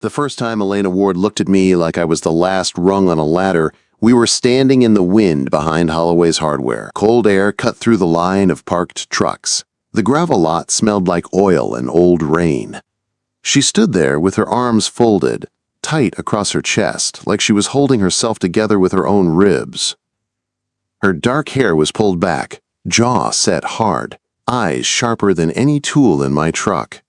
The first time Elena Ward looked at me like I was the last rung on a ladder, we were standing in the wind behind Holloway's Hardware. Cold air cut through the line of parked trucks. The gravel lot smelled like oil and old rain. She stood there with her arms folded, tight across her chest, like she was holding herself together with her own ribs. Her dark hair was pulled back, jaw set hard, eyes sharper than any tool in my truck.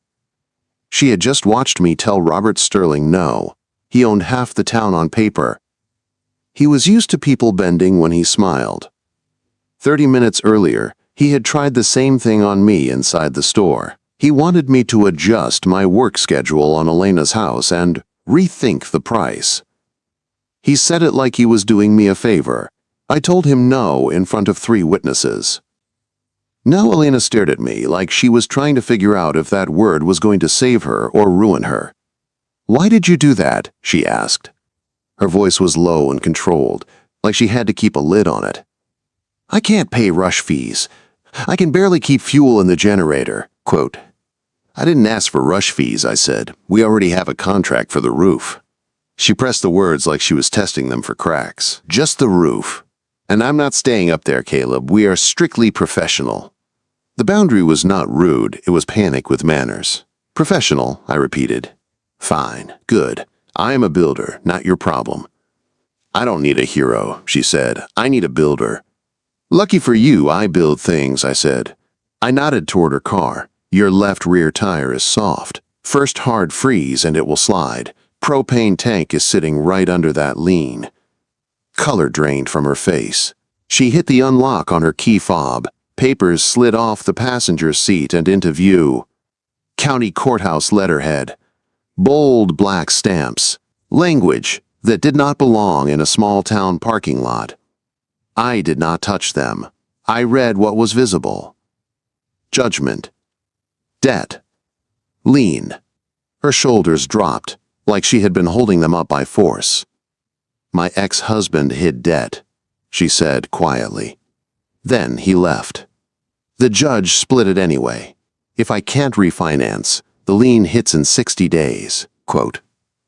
She had just watched me tell Robert Sterling no. He owned half the town on paper. He was used to people bending when he smiled. 30 minutes earlier, he had tried the same thing on me inside the store. He wanted me to adjust my work schedule on Elena's house and rethink the price. He said it like he was doing me a favor. I told him no in front of 3 witnesses. Now Elena stared at me like she was trying to figure out if that word was going to save her or ruin her. "Why did you do that?" she asked. Her voice was low and controlled, like she had to keep a lid on it. "I can't pay rush fees. I can barely keep fuel in the generator." Quote, "I didn't ask for rush fees," I said. "We already have a contract for the roof." She pressed the words like she was testing them for cracks. "Just the roof. And I'm not staying up there, Caleb. We are strictly professional." The boundary was not rude, it was panic with manners. "Professional," I repeated. "Fine, good. I am a builder, not your problem." "I don't need a hero," she said. "I need a builder." "Lucky for you, I build things," I said. I nodded toward her car. "Your left rear tire is soft. First hard freeze and it will slide. Propane tank is sitting right under that lean." Color drained from her face. She hit the unlock on her key fob. Papers slid off the passenger seat and into view. County courthouse letterhead. Bold black stamps. Language that did not belong in a small-town parking lot. I did not touch them. I read what was visible. Judgment. Debt. Lien. Her shoulders dropped, like she had been holding them up by force. "My ex-husband hid debt," she said quietly. Then he left. The judge split it anyway. "If I can't refinance, the lien hits in 60 days. Quote.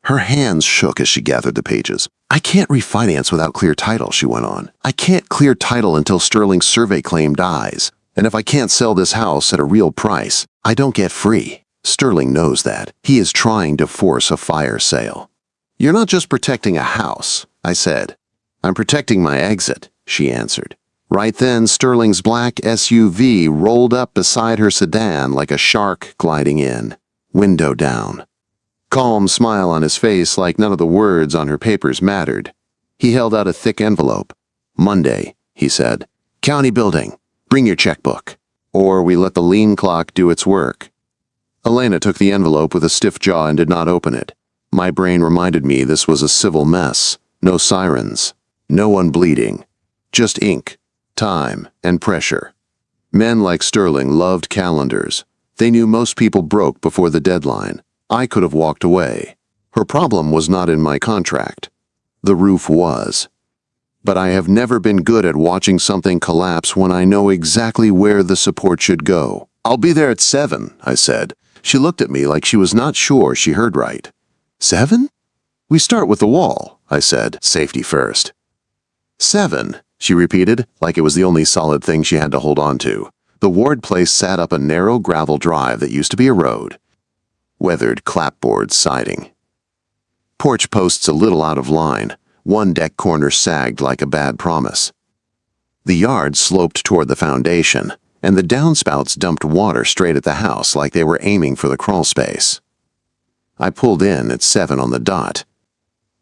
Her hands shook as she gathered the pages. "I can't refinance without clear title," she went on. "I can't clear title until Sterling's survey claim dies. And if I can't sell this house at a real price, I don't get free. Sterling knows that. He is trying to force a fire sale." "You're not just protecting a house," I said. "I'm protecting my exit," she answered. Right then, Sterling's black SUV rolled up beside her sedan like a shark gliding in, window down. Calm smile on his face like none of the words on her papers mattered. He held out a thick envelope. "Monday," he said. "County building. Bring your checkbook. Or we let the lien clock do its work." Elena took the envelope with a stiff jaw and did not open it. My brain reminded me this was a civil mess. No sirens. No one bleeding. Just ink, time, and pressure. Men like Sterling loved calendars. They knew most people broke before the deadline. I could have walked away. Her problem was not in my contract. The roof was. But I have never been good at watching something collapse when I know exactly where the support should go. "I'll be there at 7, I said. She looked at me like she was not sure she heard right. 7? "We start with the wall," I said, "safety first." 7, she repeated, like it was the only solid thing she had to hold on to. The Ward place sat up a narrow gravel drive that used to be a road. Weathered clapboard siding. Porch posts a little out of line. One deck corner sagged like a bad promise. The yard sloped toward the foundation, and the downspouts dumped water straight at the house like they were aiming for the crawl space. I pulled in at 7 on the dot.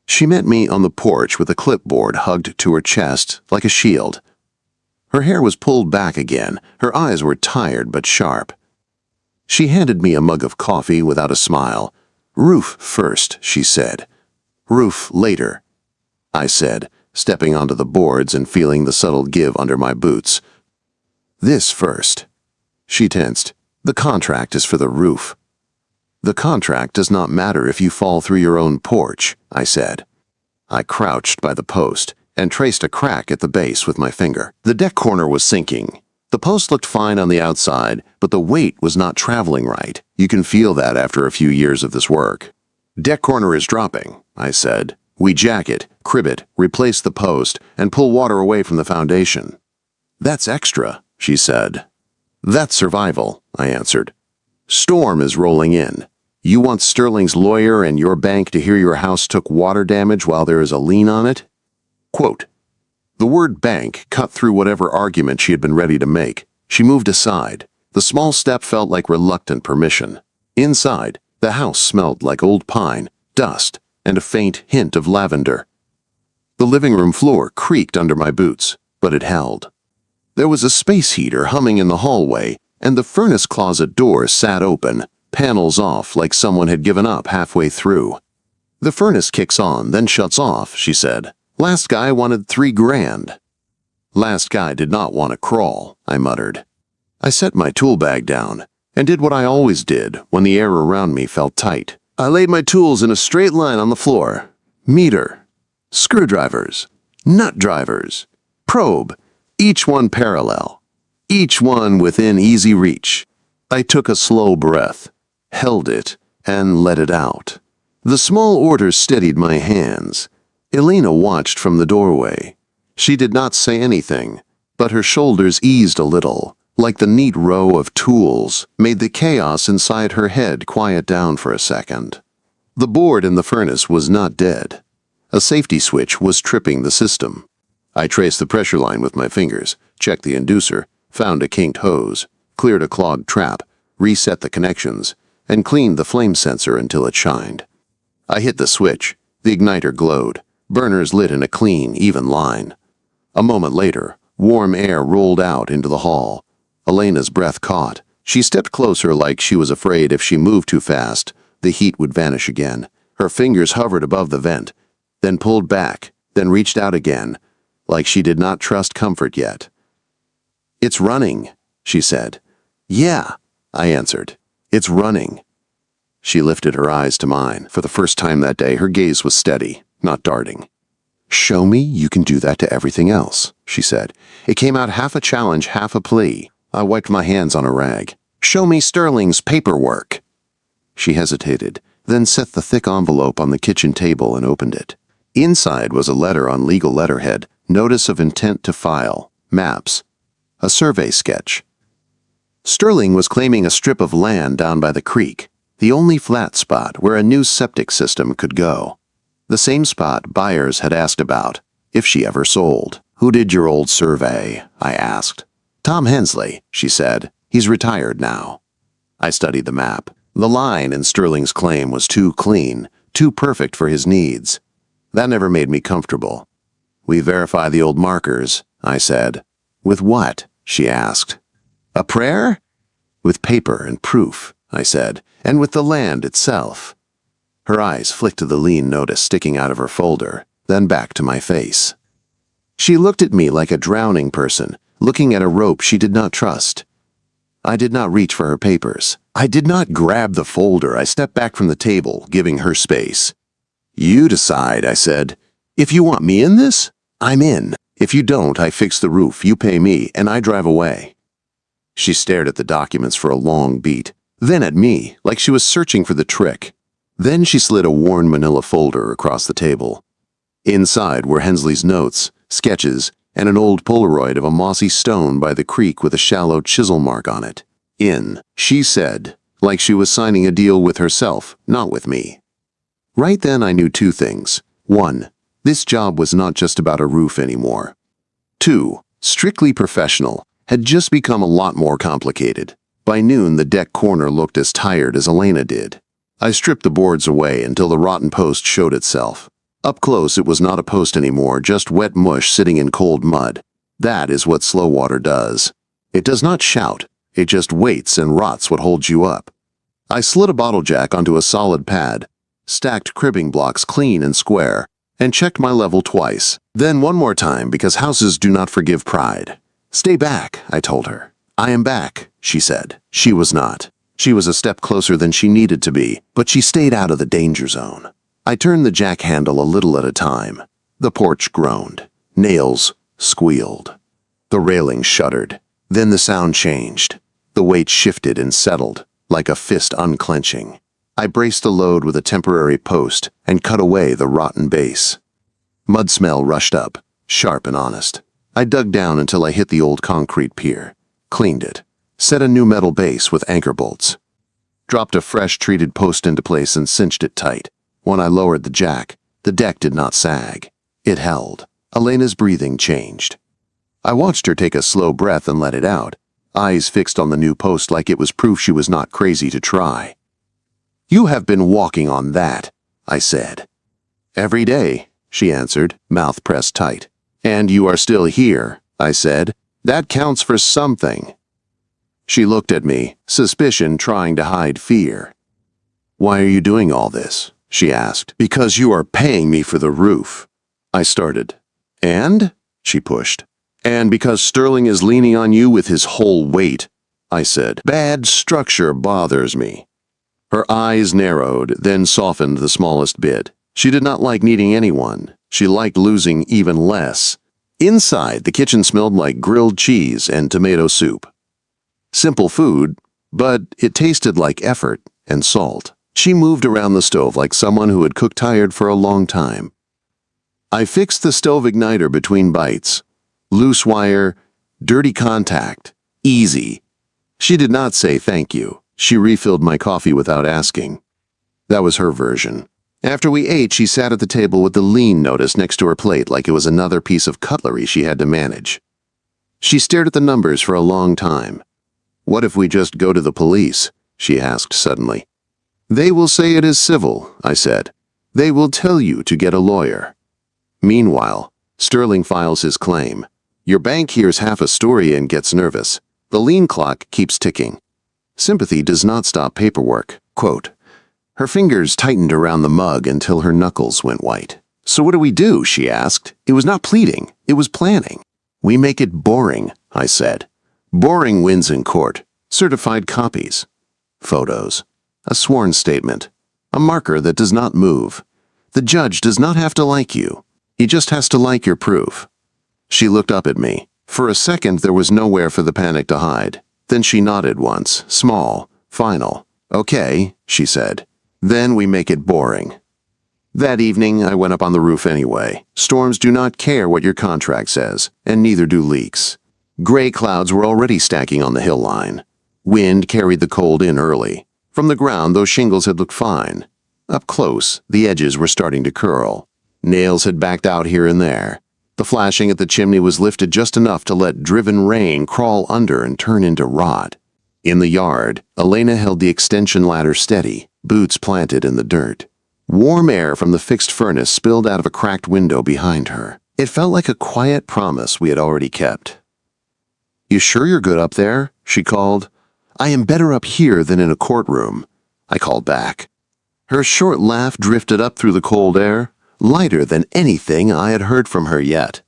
She met me on the porch with a clipboard hugged to her chest like a shield. Her hair was pulled back again. Her eyes were tired but sharp. She handed me a mug of coffee without a smile. "Roof first," she said. "Roof later," I said, stepping onto the boards and feeling the subtle give under my boots. "This first." She tensed. "The contract is for the roof." "The contract does not matter if you fall through your own porch," I said. I crouched by the post and traced a crack at the base with my finger. The deck corner was sinking. The post looked fine on the outside, but the weight was not traveling right. You can feel that after a few years of this work. Deck corner is dropping, I said. We jack it, crib it, replace the post, and pull water away from the foundation. That's extra, she said. That's survival, I answered. Storm is rolling in. You want Sterling's lawyer and your bank to hear your house took water damage while there is a lien on it? Quote. The word bank cut through whatever argument she had been ready to make. She moved aside. The small step felt like reluctant permission. Inside, the house smelled like old pine, dust, and a faint hint of lavender. The living room floor creaked under my boots, but it held. There was a space heater humming in the hallway, and the furnace closet door sat open, panels off like someone had given up halfway through. The furnace kicks on, then shuts off, she said. Last guy wanted $3 grand. Last guy did not want to crawl, I muttered. I set my tool bag down and did what I always did when the air around me felt tight. I laid my tools in a straight line on the floor. Meter, screwdrivers, nut drivers, probe, each one parallel, each one within easy reach. I took a slow breath, held it, and let it out. The small order steadied my hands. Elena watched from the doorway. She did not say anything, but her shoulders eased a little, like the neat row of tools made the chaos inside her head quiet down for a second. The board in the furnace was not dead. A safety switch was tripping the system. I traced the pressure line with my fingers, checked the inducer, found a kinked hose, cleared a clogged trap, reset the connections, and cleaned the flame sensor until it shined. I hit the switch. The igniter glowed. Burners lit in a clean, even line. A moment later, warm air rolled out into the hall. Elena's breath caught. She stepped closer like she was afraid if she moved too fast, the heat would vanish again. Her fingers hovered above the vent, then pulled back, then reached out again, like she did not trust comfort yet. It's running, she said. Yeah, I answered. It's running. She lifted her eyes to mine. For the first time that day, her gaze was steady, not darting. Show me you can do that to everything else, she said. It came out half a challenge, half a plea. I wiped my hands on a rag. Show me Sterling's paperwork. She hesitated, then set the thick envelope on the kitchen table and opened it. Inside was a letter on legal letterhead, notice of intent to file, maps, a survey sketch. Sterling was claiming a strip of land down by the creek, the only flat spot where a new septic system could go. The same spot buyers had asked about, if she ever sold. Who did your old survey? I asked. Tom Hensley, she said. He's retired now. I studied the map. The line in Sterling's claim was too clean, too perfect for his needs. That never made me comfortable. We verify the old markers, I said. With what? She asked. A prayer? With paper and proof, I said, and with the land itself. Her eyes flicked to the lien notice sticking out of her folder, then back to my face. She looked at me like a drowning person, looking at a rope she did not trust. I did not reach for her papers. I did not grab the folder. I stepped back from the table, giving her space. You decide, I said. If you want me in this, I'm in. If you don't, I fix the roof, you pay me, and I drive away. She stared at the documents for a long beat, then at me, like she was searching for the trick. Then she slid a worn manila folder across the table. Inside were Hensley's notes, sketches, and an old Polaroid of a mossy stone by the creek with a shallow chisel mark on it. In, she said, like she was signing a deal with herself, not with me. Right then I knew two things. 1. This job was not just about a roof anymore. 2. Strictly professional had just become a lot more complicated. By noon, the deck corner looked as tired as Elena did. I stripped the boards away until the rotten post showed itself. Up close, it was not a post anymore, just wet mush sitting in cold mud. That is what slow water does. It does not shout. It just waits and rots what holds you up. I slid a bottle jack onto a solid pad, stacked cribbing blocks clean and square, and checked my level twice. Then one more time because houses do not forgive pride. Stay back, I told her. I am back, she said. She was not. She was a step closer than she needed to be, but she stayed out of the danger zone. I turned the jack handle a little at a time. The porch groaned. Nails squealed. The railing shuddered. Then the sound changed. The weight shifted and settled, like a fist unclenching. I braced the load with a temporary post and cut away the rotten base. Mud smell rushed up, sharp and honest. I dug down until I hit the old concrete pier, cleaned it, set a new metal base with anchor bolts, dropped a fresh treated post into place and cinched it tight. When I lowered the jack, the deck did not sag. It held. Elena's breathing changed. I watched her take a slow breath and let it out, eyes fixed on the new post like it was proof she was not crazy to try. "You have been walking on that," I said. "Every day," she answered, mouth pressed tight. "And you are still here," I said. "That counts for something." She looked at me, suspicion trying to hide fear. "Why are you doing all this?" she asked. "Because you are paying me for the roof," I started. "And?" she pushed. "And because Sterling is leaning on you with his whole weight," I said. "Bad structure bothers me." Her eyes narrowed, then softened the smallest bit. She did not like needing anyone. She liked losing even less. Inside, the kitchen smelled like grilled cheese and tomato soup. Simple food, but it tasted like effort and salt. She moved around the stove like someone who had cooked tired for a long time. I fixed the stove igniter between bites. Loose wire, dirty contact, easy. She did not say thank you. She refilled my coffee without asking. That was her version. After we ate, she sat at the table with the lean notice next to her plate like it was another piece of cutlery she had to manage. She stared at the numbers for a long time. "What if we just go to the police?" she asked suddenly. "They will say it is civil," I said. "They will tell you to get a lawyer." Meanwhile, Sterling files his claim. Your bank hears half a story and gets nervous. The lien clock keeps ticking. Sympathy does not stop paperwork. Quote. Her fingers tightened around the mug until her knuckles went white. "So what do we do?" she asked. It was not pleading. It was planning. "We make it boring," I said. "Boring wins in court. Certified copies. Photos. A sworn statement. A marker that does not move. The judge does not have to like you. He just has to like your proof." She looked up at me. For a second there was nowhere for the panic to hide. Then she nodded once, small, final. "Okay," she said. "Then we make it boring." That evening, I went up on the roof anyway. Storms do not care what your contract says, and neither do leaks. Gray clouds were already stacking on the hill line. Wind carried the cold in early. From the ground, those shingles had looked fine. Up close, the edges were starting to curl. Nails had backed out here and there. The flashing at the chimney was lifted just enough to let driven rain crawl under and turn into rot. In the yard, Elena held the extension ladder steady, boots planted in the dirt. Warm air from the fixed furnace spilled out of a cracked window behind her. It felt like a quiet promise we had already kept. "You sure you're good up there?" she called. "I am better up here than in a courtroom," I called back. Her short laugh drifted up through the cold air, lighter than anything I had heard from her yet.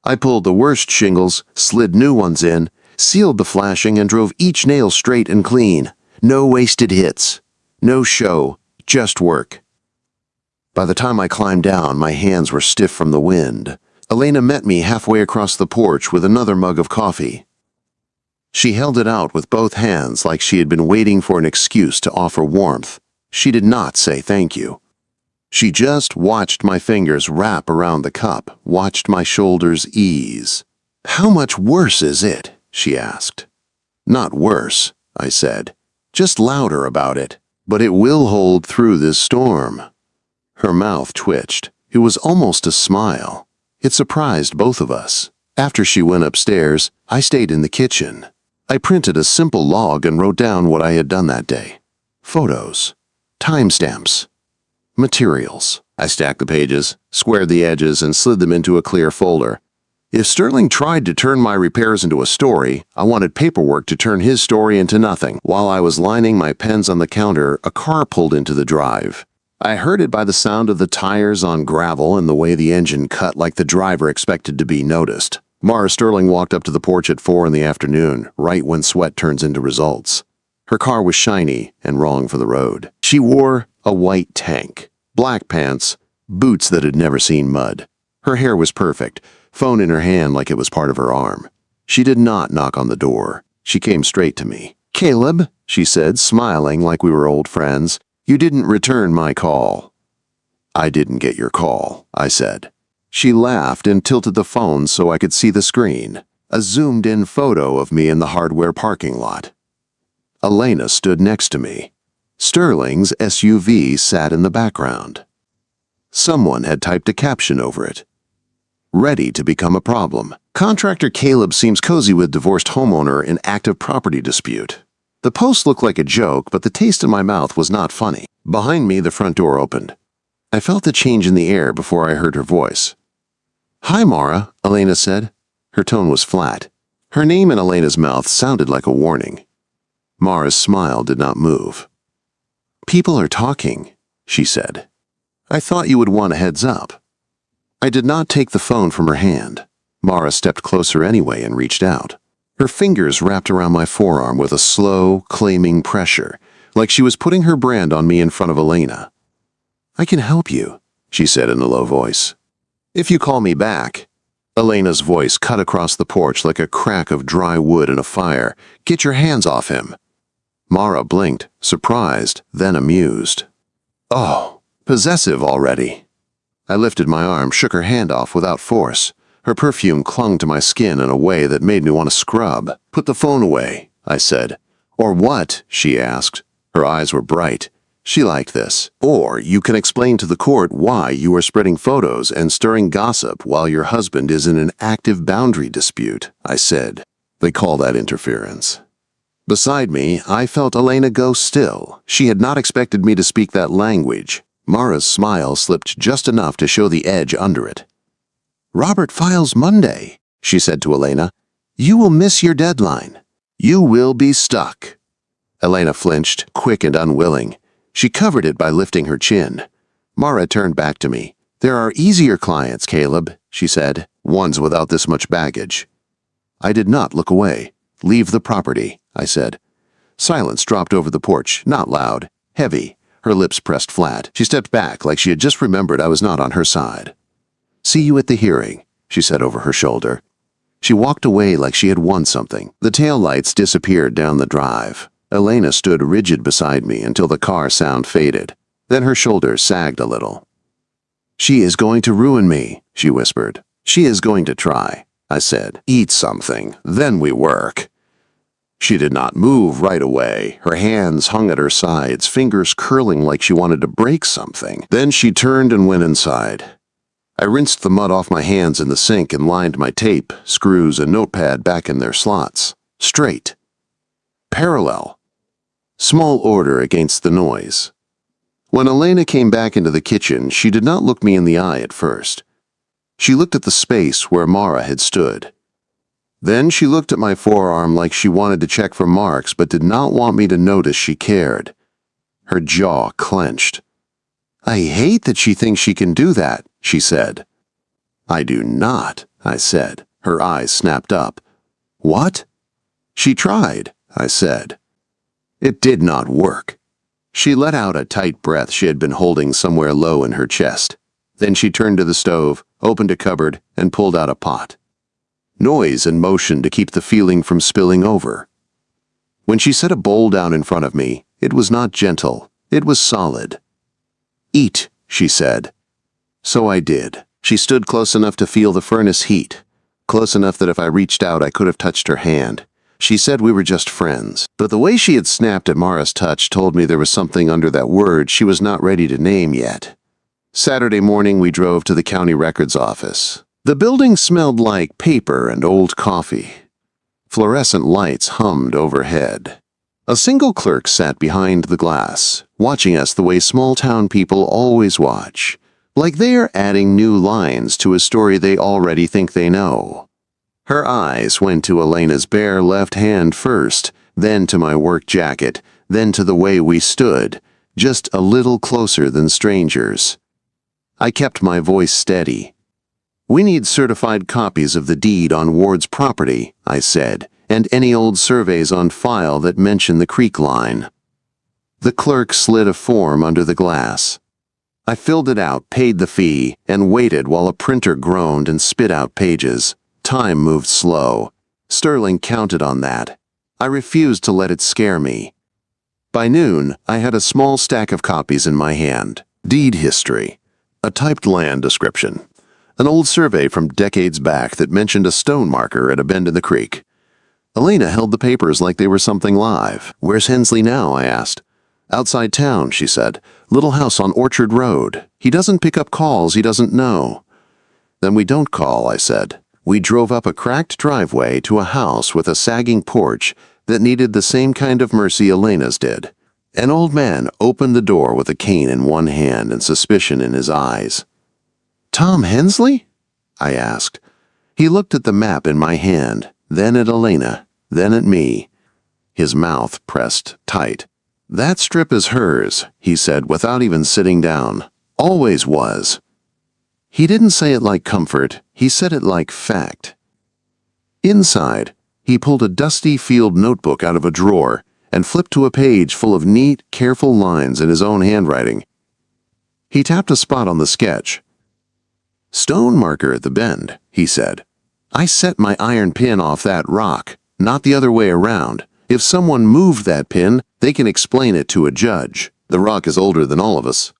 I pulled the worst shingles, slid new ones in, sealed the flashing, and drove each nail straight and clean. No wasted hits. No show, just work. By the time I climbed down, my hands were stiff from the wind. Elena met me halfway across the porch with another mug of coffee. She held it out with both hands like she had been waiting for an excuse to offer warmth. She did not say thank you. She just watched my fingers wrap around the cup, watched my shoulders ease. "How much worse is it?" she asked. "Not worse," I said. "Just louder about it. But it will hold through this storm." Her mouth twitched. It was almost a smile. It surprised both of us. After she went upstairs, I stayed in the kitchen. I printed a simple log and wrote down what I had done that day. Photos. Timestamps. Materials. I stacked the pages, squared the edges, and slid them into a clear folder. If Sterling tried to turn my repairs into a story, I wanted paperwork to turn his story into nothing. While I was lining my pens on the counter, a car pulled into the drive. I heard it by the sound of the tires on gravel and the way the engine cut like the driver expected to be noticed. Mara Sterling walked up to the porch at 4 in the afternoon, right when sweat turns into results. Her car was shiny and wrong for the road. She wore a white tank, black pants, boots that had never seen mud. Her hair was perfect, phone in her hand like it was part of her arm. She did not knock on the door. She came straight to me. "Caleb," she said, smiling like we were old friends. You didn't return my call. I didn't get your call, I said. She laughed and tilted the phone so I could see the screen, a zoomed-in photo of me in the hardware parking lot. Elena stood next to me. Sterling's SUV sat in the background. Someone had typed a caption over it. Ready to become a problem. Contractor Caleb seems cozy with divorced homeowner in active property dispute. The post looked like a joke, but the taste in my mouth was not funny. Behind me, the front door opened. I felt the change in the air before I heard her voice. Hi, Mara, Elena said. Her tone was flat. Her name in Elena's mouth sounded like a warning. Mara's smile did not move. People are talking, she said. I thought you would want a heads up. I did not take the phone from her hand. Mara stepped closer anyway and reached out. Her fingers wrapped around my forearm with a slow, claiming pressure, like she was putting her brand on me in front of Elena. I can help you, she said in a low voice. If you call me back. Elena's voice cut across the porch like a crack of dry wood in a fire. Get your hands off him. Mara blinked, surprised, then amused. Oh, possessive already. I lifted my arm, shook her hand off without force. Her perfume clung to my skin in a way that made me want to scrub. Put the phone away, I said. Or what? She asked. Her eyes were bright. She liked this. Or you can explain to the court why you are spreading photos and stirring gossip while your husband is in an active boundary dispute, I said. They call that interference. Beside me, I felt Elena go still. She had not expected me to speak that language. Mara's smile slipped just enough to show the edge under it. Robert files Monday, she said to Elena. You will miss your deadline. You will be stuck. Elena flinched, quick and unwilling. She covered it by lifting her chin. Mara turned back to me. There are easier clients, Caleb, she said, ones without this much baggage. I did not look away. Leave the property, I said. Silence dropped over the porch, not loud, heavy, her lips pressed flat. She stepped back like she had just remembered I was not on her side. See you at the hearing, she said over her shoulder. She walked away like she had won something. The taillights disappeared down the drive. Elena stood rigid beside me until the car sound faded. Then her shoulders sagged a little. She is going to ruin me, she whispered. She is going to try, I said. Eat something, then we work. She did not move right away. Her hands hung at her sides, fingers curling like she wanted to break something. Then she turned and went inside. I rinsed the mud off my hands in the sink and lined my tape, screws, and notepad back in their slots. Straight. Parallel. Small order against the noise. When Elena came back into the kitchen, she did not look me in the eye at first. She looked at the space where Mara had stood. Then she looked at my forearm like she wanted to check for marks but did not want me to notice she cared. Her jaw clenched. I hate that she thinks she can do that, she said. I do not, I said. Her eyes snapped up. What? She tried, I said. It did not work. She let out a tight breath she had been holding somewhere low in her chest. Then she turned to the stove, opened a cupboard, and pulled out a pot. Noise and motion to keep the feeling from spilling over. When she set a bowl down in front of me, it was not gentle, it was solid. Eat, she said. So I did. She stood close enough to feel the furnace heat, close enough that if I reached out I could have touched her hand. She said we were just friends, but the way she had snapped at Mara's touch told me there was something under that word she was not ready to name yet. Saturday morning we drove to the county records office. The building smelled like paper and old coffee. Fluorescent lights hummed overhead. A single clerk sat behind the glass, watching us the way small-town people always watch, like they are adding new lines to a story they already think they know. Her eyes went to Elena's bare left hand first, then to my work jacket, then to the way we stood, just a little closer than strangers. I kept my voice steady. We need certified copies of the deed on Ward's property, I said, and any old surveys on file that mention the creek line. The clerk slid a form under the glass. I filled it out, paid the fee, and waited while a printer groaned and spit out pages. Time moved slow. Sterling counted on that. I refused to let it scare me. By noon, I had a small stack of copies in my hand. Deed history, a typed land description, an old survey from decades back that mentioned a stone marker at a bend in the creek. Elena held the papers like they were something live. "Where's Hensley now?" I asked. "Outside town," she said. "Little house on Orchard Road. He doesn't pick up calls he doesn't know." "Then we don't call," I said. We drove up a cracked driveway to a house with a sagging porch that needed the same kind of mercy Elena's did. An old man opened the door with a cane in one hand and suspicion in his eyes. "Tom Hensley?" I asked. He looked at the map in my hand, then at Elena, then at me. His mouth pressed tight. "That strip is hers," he said without even sitting down. "Always was." He didn't say it like comfort, he said it like fact. Inside, he pulled a dusty field notebook out of a drawer and flipped to a page full of neat, careful lines in his own handwriting. He tapped a spot on the sketch. "Stone marker at the bend," he said. "I set my iron pin off that rock, not the other way around. If someone moved that pin, they can explain it to a judge. The rock is older than all of us."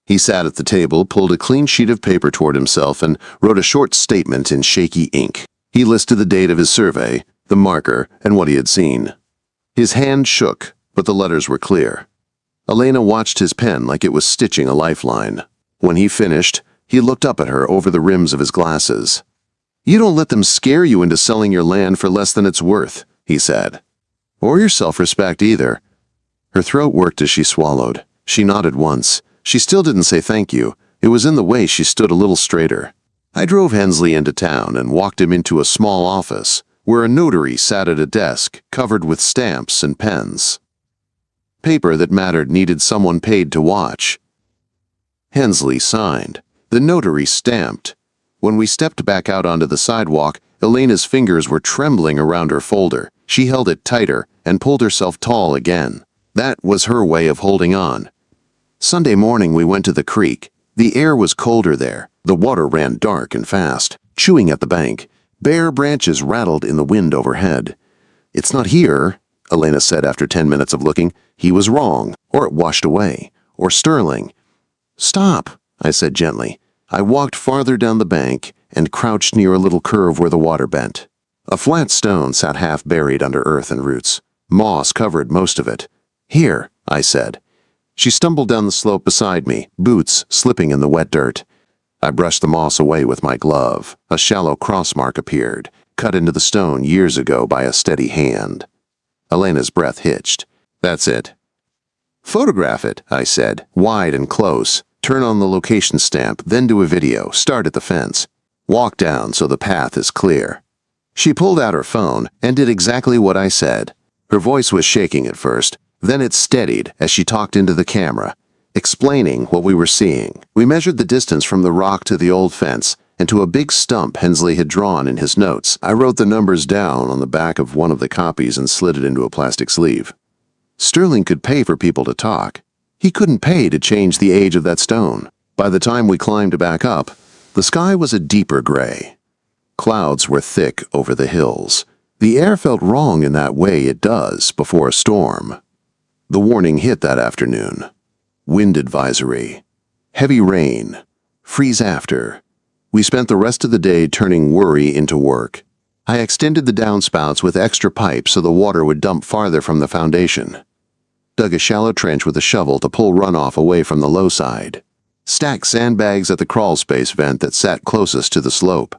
He sat at the table, pulled a clean sheet of paper toward himself, and wrote a short statement in shaky ink. He listed the date of his survey, the marker, and what he had seen. His hand shook, but the letters were clear. Elena watched his pen like it was stitching a lifeline. When he finished, he looked up at her over the rims of his glasses. "You don't let them scare you into selling your land for less than it's worth," he said. "Or your self-respect either." Her throat worked as she swallowed. She nodded once. She still didn't say thank you. It was in the way she stood a little straighter. I drove Hensley into town and walked him into a small office, where a notary sat at a desk covered with stamps and pens. Paper that mattered needed someone paid to watch. Hensley signed. The notary stamped. When we stepped back out onto the sidewalk, Elena's fingers were trembling around her folder. She held it tighter and pulled herself tall again. That was her way of holding on. Sunday morning we went to the creek. The air was colder there. The water ran dark and fast, chewing at the bank. Bare branches rattled in the wind overhead. "It's not here," Elena said after 10 minutes of looking. "He was wrong, or it washed away, or Sterling." "Stop," I said gently. I walked farther down the bank and crouched near a little curve where the water bent. A flat stone sat half buried under earth and roots. Moss covered most of it. "Here," I said. She stumbled down the slope beside me, boots slipping in the wet dirt. I brushed the moss away with my glove. A shallow cross mark appeared, cut into the stone years ago by a steady hand. Elena's breath hitched. "That's it." "Photograph it," I said, wide and close. "Turn on the location stamp, then do a video. Start at the fence. Walk down so the path is clear." She pulled out her phone and did exactly what I said. Her voice was shaking at first. Then it steadied as she talked into the camera, explaining what we were seeing. We measured the distance from the rock to the old fence and to a big stump Hensley had drawn in his notes. I wrote the numbers down on the back of one of the copies and slid it into a plastic sleeve. Sterling could pay for people to talk. He couldn't pay to change the age of that stone. By the time we climbed back up, the sky was a deeper gray. Clouds were thick over the hills. The air felt wrong in that way it does before a storm. The warning hit that afternoon. Wind advisory. Heavy rain. Freeze after. We spent the rest of the day turning worry into work. I extended the downspouts with extra pipes so the water would dump farther from the foundation. Dug a shallow trench with a shovel to pull runoff away from the low side. Stacked sandbags at the crawl space vent that sat closest to the slope.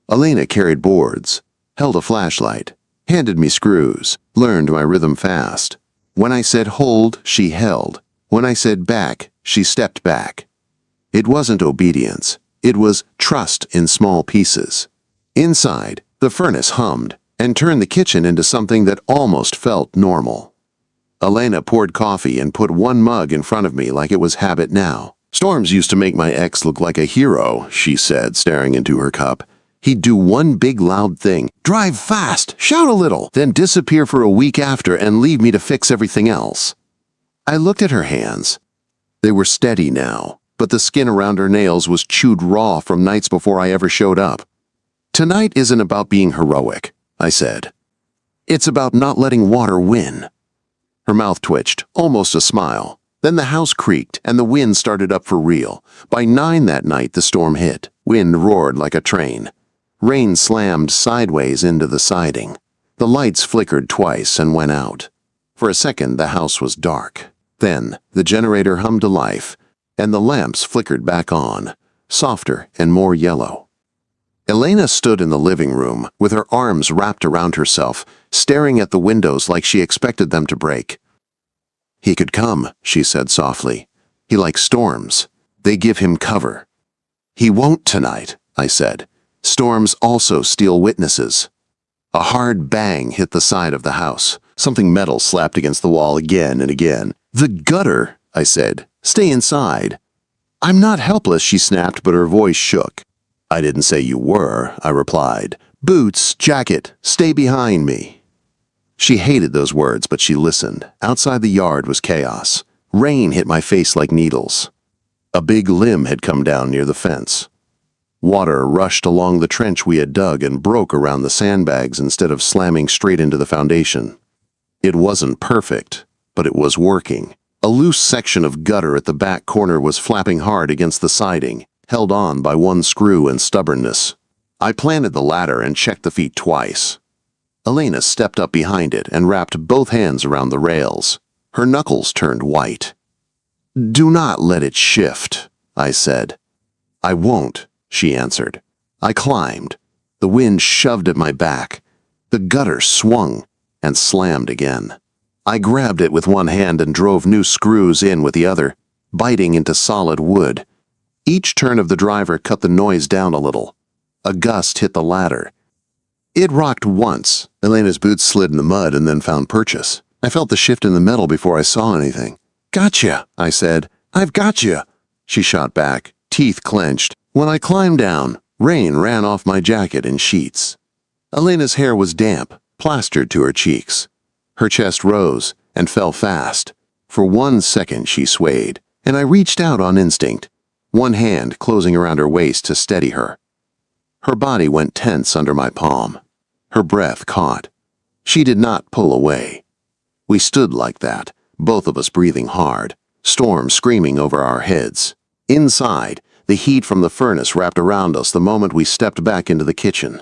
Elena carried boards, held a flashlight, handed me screws, learned my rhythm fast. When I said hold, she held. When I said back, she stepped back. It wasn't obedience. It was trust in small pieces. Inside, the furnace hummed and turned the kitchen into something that almost felt normal. Elena poured coffee and put one mug in front of me like it was habit now. "Storms used to make my ex look like a hero," she said, staring into her cup. "He'd do one big loud thing, drive fast, shout a little, then disappear for a week after and leave me to fix everything else." I looked at her hands. They were steady now, but the skin around her nails was chewed raw from nights before I ever showed up. "Tonight isn't about being heroic," I said. "It's about not letting water win." Her mouth twitched, almost a smile. Then the house creaked, and the wind started up for real. By 9 that night, the storm hit. Wind roared like a train. Rain slammed sideways into the siding. The lights flickered twice and went out. For a second, the house was dark. Then, the generator hummed to life, and the lamps flickered back on, softer and more yellow. Elena stood in the living room, with her arms wrapped around herself, staring at the windows like she expected them to break. "He could come," she said softly. "He likes storms. They give him cover." "He won't tonight," I said. "Storms also steal witnesses." A hard bang hit the side of the house. Something metal slapped against the wall again and again. "The gutter," I said. "Stay inside." "I'm not helpless," she snapped, but her voice shook. "I didn't say you were," I replied. "Boots, jacket, stay behind me." She hated those words, but she listened. Outside the yard was chaos. Rain hit my face like needles. A big limb had come down near the fence. Water rushed along the trench we had dug and broke around the sandbags instead of slamming straight into the foundation. It wasn't perfect, but it was working. A loose section of gutter at the back corner was flapping hard against the siding, held on by one screw and stubbornness. I planted the ladder and checked the feet twice. Elena stepped up behind it and wrapped both hands around the rails. Her knuckles turned white. "Do not let it shift," I said. "I won't," she answered. I climbed. The wind shoved at my back. The gutter swung and slammed again. I grabbed it with one hand and drove new screws in with the other, biting into solid wood. Each turn of the driver cut the noise down a little. A gust hit the ladder. It rocked once. Elena's boots slid in the mud and then found purchase. I felt the shift in the metal before I saw anything. "Gotcha," I said. "I've gotcha." She shot back, teeth clenched. When I climbed down, rain ran off my jacket in sheets. Elena's hair was damp, plastered to her cheeks. Her chest rose and fell fast. For 1 second she swayed, and I reached out on instinct, one hand closing around her waist to steady her. Her body went tense under my palm. Her breath caught. She did not pull away. We stood like that, both of us breathing hard, storm screaming over our heads. Inside, the heat from the furnace wrapped around us the moment we stepped back into the kitchen.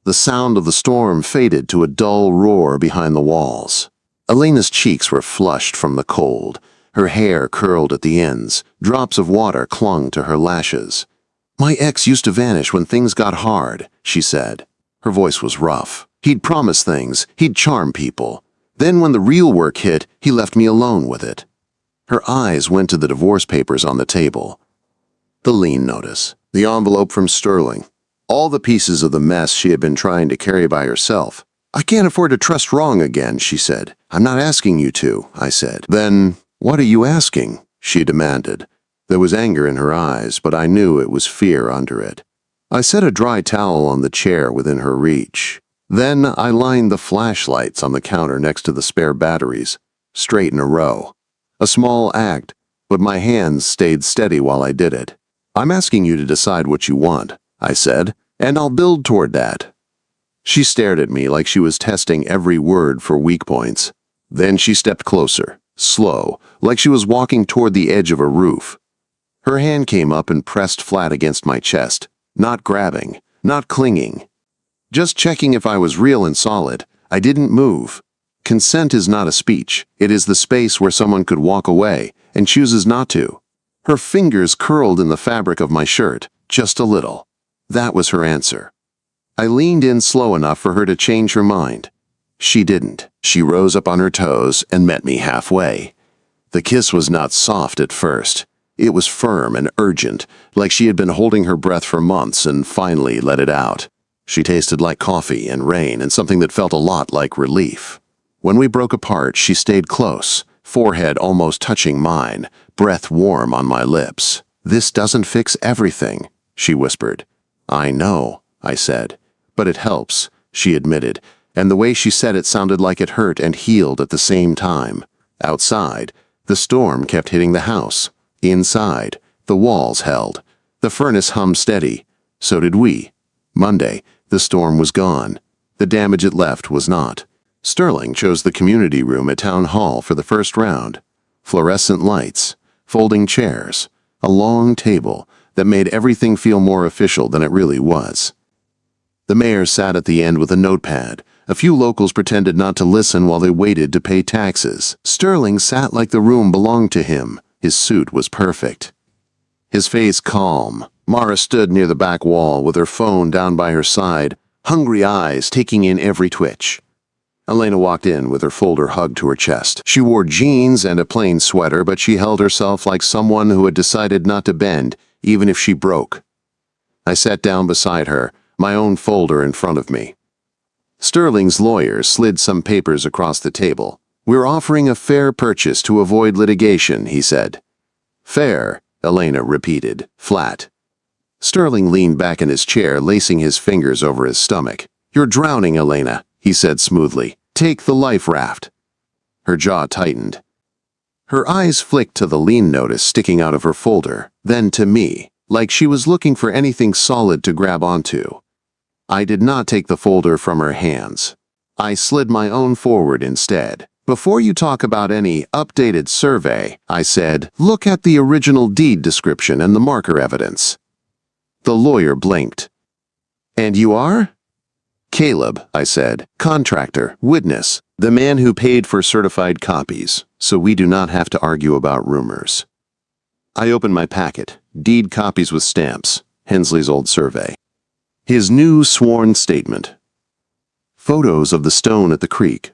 The sound of the storm faded to a dull roar behind the walls. Elena's cheeks were flushed from the cold. Her hair curled at the ends. Drops of water clung to her lashes. "My ex used to vanish when things got hard," she said. Her voice was rough. "He'd promise things. He'd charm people. Then when the real work hit, he left me alone with it." Her eyes went to the divorce papers on the table. The lien notice. The envelope from Sterling. All the pieces of the mess she had been trying to carry by herself. "I can't afford to trust wrong again," she said. "I'm not asking you to," I said. "Then what are you asking?" she demanded. There was anger in her eyes, but I knew it was fear under it. I set a dry towel on the chair within her reach. Then I lined the flashlights on the counter next to the spare batteries, straight in a row. A small act, but my hands stayed steady while I did it. "I'm asking you to decide what you want," I said, "and I'll build toward that." She stared at me like she was testing every word for weak points. Then she stepped closer, slow, like she was walking toward the edge of a roof. Her hand came up and pressed flat against my chest, not grabbing, not clinging. Just checking if I was real and solid. I didn't move. Consent is not a speech. It is the space where someone could walk away and chooses not to. Her fingers curled in the fabric of my shirt, just a little. That was her answer. I leaned in slow enough for her to change her mind. She didn't. She rose up on her toes and met me halfway. The kiss was not soft at first. It was firm and urgent, like she had been holding her breath for months and finally let it out. She tasted like coffee and rain and something that felt a lot like relief. When we broke apart, she stayed close, forehead almost touching mine, breath warm on my lips. "This doesn't fix everything," she whispered. "I know," I said. "But it helps," she admitted, and the way she said it sounded like it hurt and healed at the same time. Outside, the storm kept hitting the house. Inside, the walls held. The furnace hummed steady. So did we. Monday, the storm was gone. The damage it left was not. Sterling chose the community room at Town Hall for the first round. Fluorescent lights, folding chairs, a long table that made everything feel more official than it really was. The mayor sat at the end with a notepad. A few locals pretended not to listen while they waited to pay taxes. Sterling sat like the room belonged to him. His suit was perfect. His face calm. Mara stood near the back wall with her phone down by her side, hungry eyes taking in every twitch. Elena walked in with her folder hugged to her chest. She wore jeans and a plain sweater, but she held herself like someone who had decided not to bend, even if she broke. I sat down beside her, my own folder in front of me. Sterling's lawyer slid some papers across the table. "We're offering a fair purchase to avoid litigation," he said. "Fair," Elena repeated, flat. Sterling leaned back in his chair, lacing his fingers over his stomach. "You're drowning, Elena," he said smoothly. "Take the life raft." Her jaw tightened. Her eyes flicked to the lien notice sticking out of her folder, then to me, like she was looking for anything solid to grab onto. I did not take the folder from her hands. I slid my own forward instead. "Before you talk about any updated survey," I said, "look at the original deed description and the marker evidence." The lawyer blinked. "And you are?" "Caleb," I said, "contractor, witness, the man who paid for certified copies, so we do not have to argue about rumors." I opened my packet, deed copies with stamps, Hensley's old survey. His new sworn statement. Photos of the stone at the creek.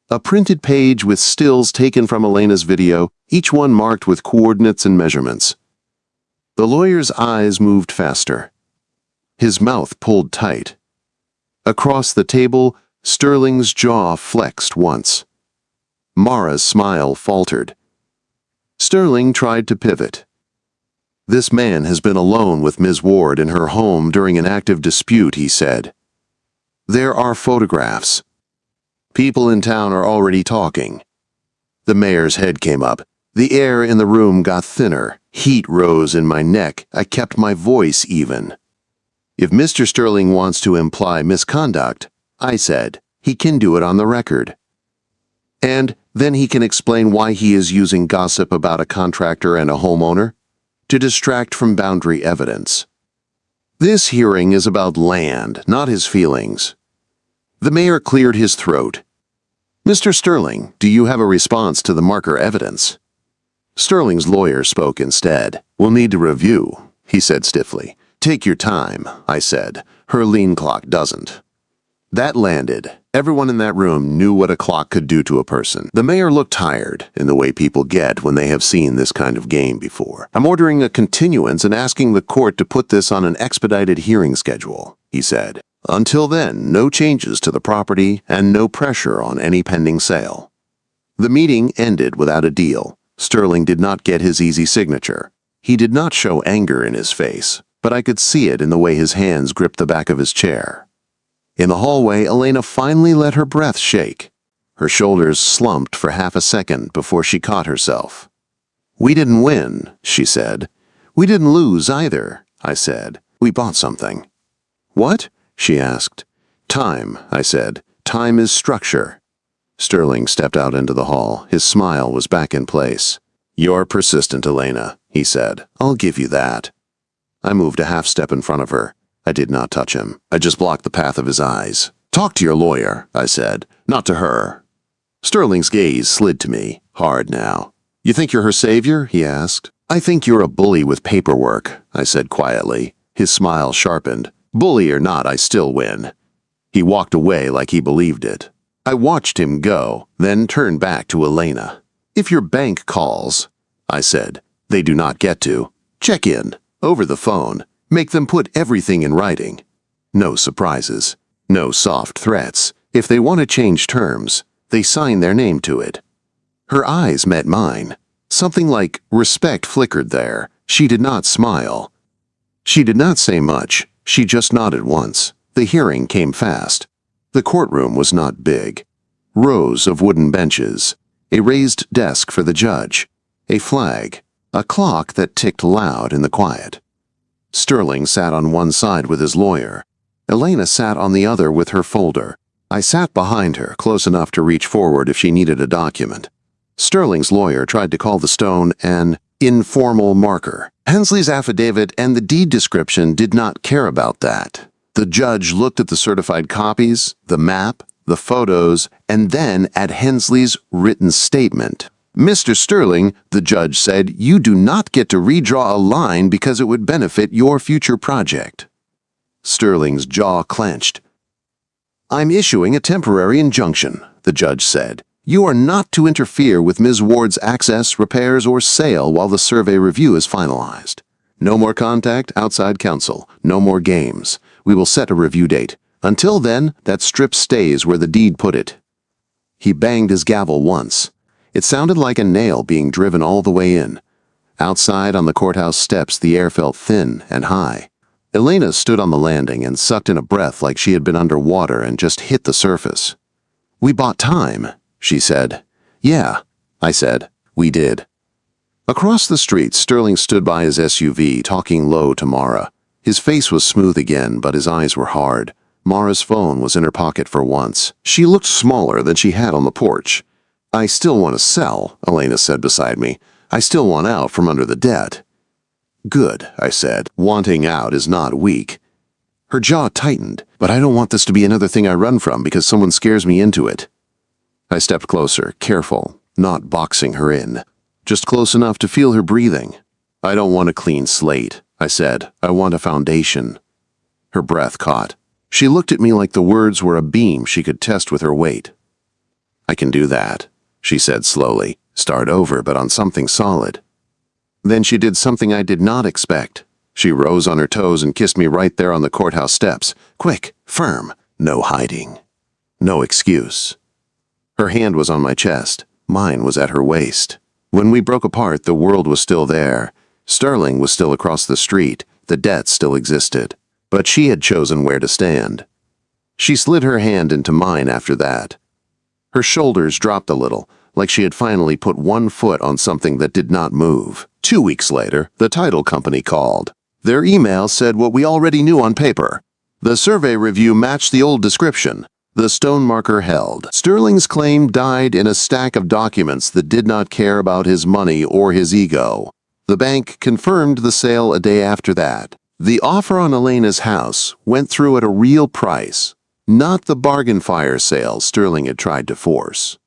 A printed page with stills taken from Elena's video, each one marked with coordinates and measurements. The lawyer's eyes moved faster. His mouth pulled tight. Across the table, Sterling's jaw flexed once. Mara's smile faltered. Sterling tried to pivot. "This man has been alone with Ms. Ward in her home during an active dispute," he said. "There are photographs. People in town are already talking." The mayor's head came up. The air in the room got thinner. Heat rose in my neck. I kept my voice even. "If Mr. Sterling wants to imply misconduct," I said, "he can do it on the record. And then he can explain why he is using gossip about a contractor and a homeowner to distract from boundary evidence. This hearing is about land, not his feelings." The mayor cleared his throat. "Mr. Sterling, do you have a response to the marker evidence?" Sterling's lawyer spoke instead. "We'll need to review," he said stiffly. "Take your time," I said. "Her lien clock doesn't." That landed. Everyone in that room knew what a clock could do to a person. The mayor looked tired, in the way people get when they have seen this kind of game before. "I'm ordering a continuance and asking the court to put this on an expedited hearing schedule," he said. "Until then, no changes to the property and no pressure on any pending sale." The meeting ended without a deal. Sterling did not get his easy signature. He did not show anger in his face, but I could see it in the way his hands gripped the back of his chair. In the hallway, Elena finally let her breath shake. Her shoulders slumped for half a second before she caught herself. "We didn't win," she said. "We didn't lose either," I said. "We bought something." "What?" she asked. "Time," I said. "Time is structure." Sterling stepped out into the hall. His smile was back in place. "You're persistent, Elena," he said. "I'll give you that." I moved a half step in front of her. I did not touch him. I just blocked the path of his eyes. "Talk to your lawyer," I said, "not to her." Sterling's gaze slid to me, hard now. "You think you're her savior?" he asked. "I think you're a bully with paperwork," I said quietly. His smile sharpened. "Bully or not, I still win." He walked away like he believed it. I watched him go, then turned back to Elena. "If your bank calls," I said, "they do not get to. Check in, over the phone. Make them put everything in writing. No surprises. No soft threats. If they want to change terms, they sign their name to it." Her eyes met mine. Something like respect flickered there. She did not smile. She did not say much. She just nodded once. The hearing came fast. The courtroom was not big. Rows of wooden benches. A raised desk for the judge. A flag. A clock that ticked loud in the quiet. Sterling sat on one side with his lawyer. Elena sat on the other with her folder. I sat behind her, close enough to reach forward if she needed a document. Sterling's lawyer tried to call the stone an informal marker. Hensley's affidavit and the deed description did not care about that. The judge looked at the certified copies, the map, the photos, and then at Hensley's written statement. "Mr. Sterling," the judge said, "you do not get to redraw a line because it would benefit your future project." Sterling's jaw clenched. "I'm issuing a temporary injunction," the judge said. "You are not to interfere with Ms. Ward's access, repairs, or sale while the survey review is finalized. No more contact, outside counsel. No more games. We will set a review date. Until then, that strip stays where the deed put it." He banged his gavel once. It sounded like a nail being driven all the way in. Outside on the courthouse steps, the air felt thin and high. Elena stood on the landing and sucked in a breath like she had been underwater and just hit the surface. "We bought time," she said. "Yeah," I said. "We did." Across the street, Sterling stood by his SUV, talking low to Mara. His face was smooth again, but his eyes were hard. Mara's phone was in her pocket for once. She looked smaller than she had on the porch. "I still want to sell," Elena said beside me. "I still want out from under the debt." "Good," I said. "Wanting out is not weak." Her jaw tightened. "But I don't want this to be another thing I run from because someone scares me into it." I stepped closer, careful, not boxing her in. Just close enough to feel her breathing. "I don't want a clean slate," I said. "I want a foundation." Her breath caught. She looked at me like the words were a beam she could test with her weight. "I can do that," she said slowly. "Start over, but on something solid." Then she did something I did not expect. She rose on her toes and kissed me right there on the courthouse steps. Quick, firm, no hiding. No excuse. Her hand was on my chest. Mine was at her waist. When we broke apart, the world was still there. Sterling was still across the street. The debt still existed. But she had chosen where to stand. She slid her hand into mine after that. Her shoulders dropped a little, like she had finally put one foot on something that did not move. 2 weeks later, the title company called. Their email said what we already knew on paper. The survey review matched the old description. The stone marker held. Sterling's claim died in a stack of documents that did not care about his money or his ego. The bank confirmed the sale a day after that. The offer on Elena's house went through at a real price, not the bargain fire sale Sterling had tried to force.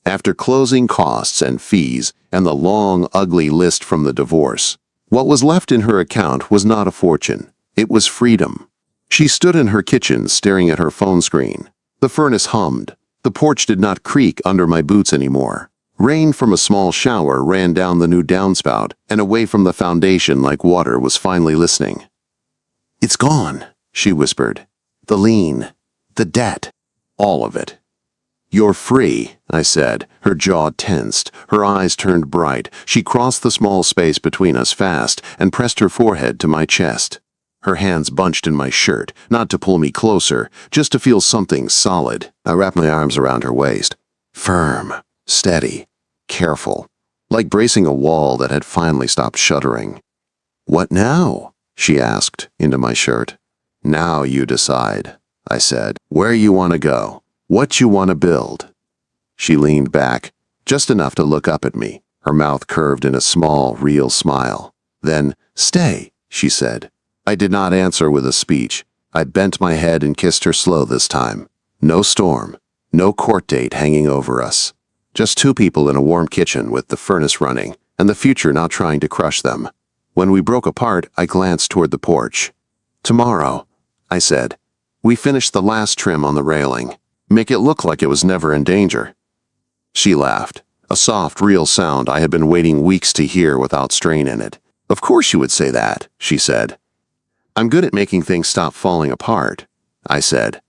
After closing costs and fees and the long, ugly list from the divorce, what was left in her account was not a fortune. It was freedom. She stood in her kitchen staring at her phone screen. The furnace hummed. The porch did not creak under my boots anymore. Rain from a small shower ran down the new downspout and away from the foundation like water was finally listening. "It's gone," she whispered. "The lien, the debt, all of it." "You're free," I said. Her jaw tensed. Her eyes turned bright. She crossed the small space between us fast and pressed her forehead to my chest. Her hands bunched in my shirt, not to pull me closer, just to feel something solid. I wrapped my arms around her waist. Firm, steady, careful, like bracing a wall that had finally stopped shuddering. "What now?" she asked, into my shirt. "Now you decide," I said. "Where you want to go. What you want to build." She leaned back, just enough to look up at me, her mouth curved in a small, real smile. Then, "Stay," she said. I did not answer with a speech. I bent my head and kissed her slow this time. No storm, no court date hanging over us. Just two people in a warm kitchen with the furnace running, and the future not trying to crush them. When we broke apart, I glanced toward the porch. "Tomorrow," I said. "We finish the last trim on the railing. Make it look like it was never in danger." She laughed, a soft, real sound I had been waiting weeks to hear without strain in it. "Of course you would say that," she said. "I'm good at making things stop falling apart," I said.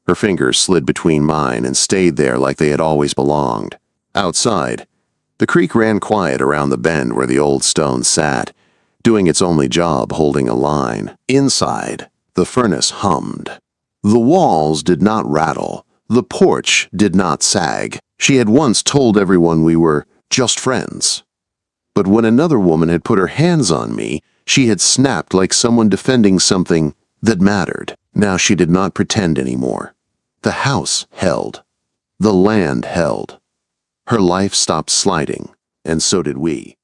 Her fingers slid between mine and stayed there like they had always belonged. Outside, the creek ran quiet around the bend where the old stone sat, doing its only job holding a line. Inside, the furnace hummed. The walls did not rattle. The porch did not sag. She had once told everyone we were just friends. But when another woman had put her hands on me, she had snapped like someone defending something that mattered. Now she did not pretend anymore. The house held. The land held. Her life stopped sliding, and so did we.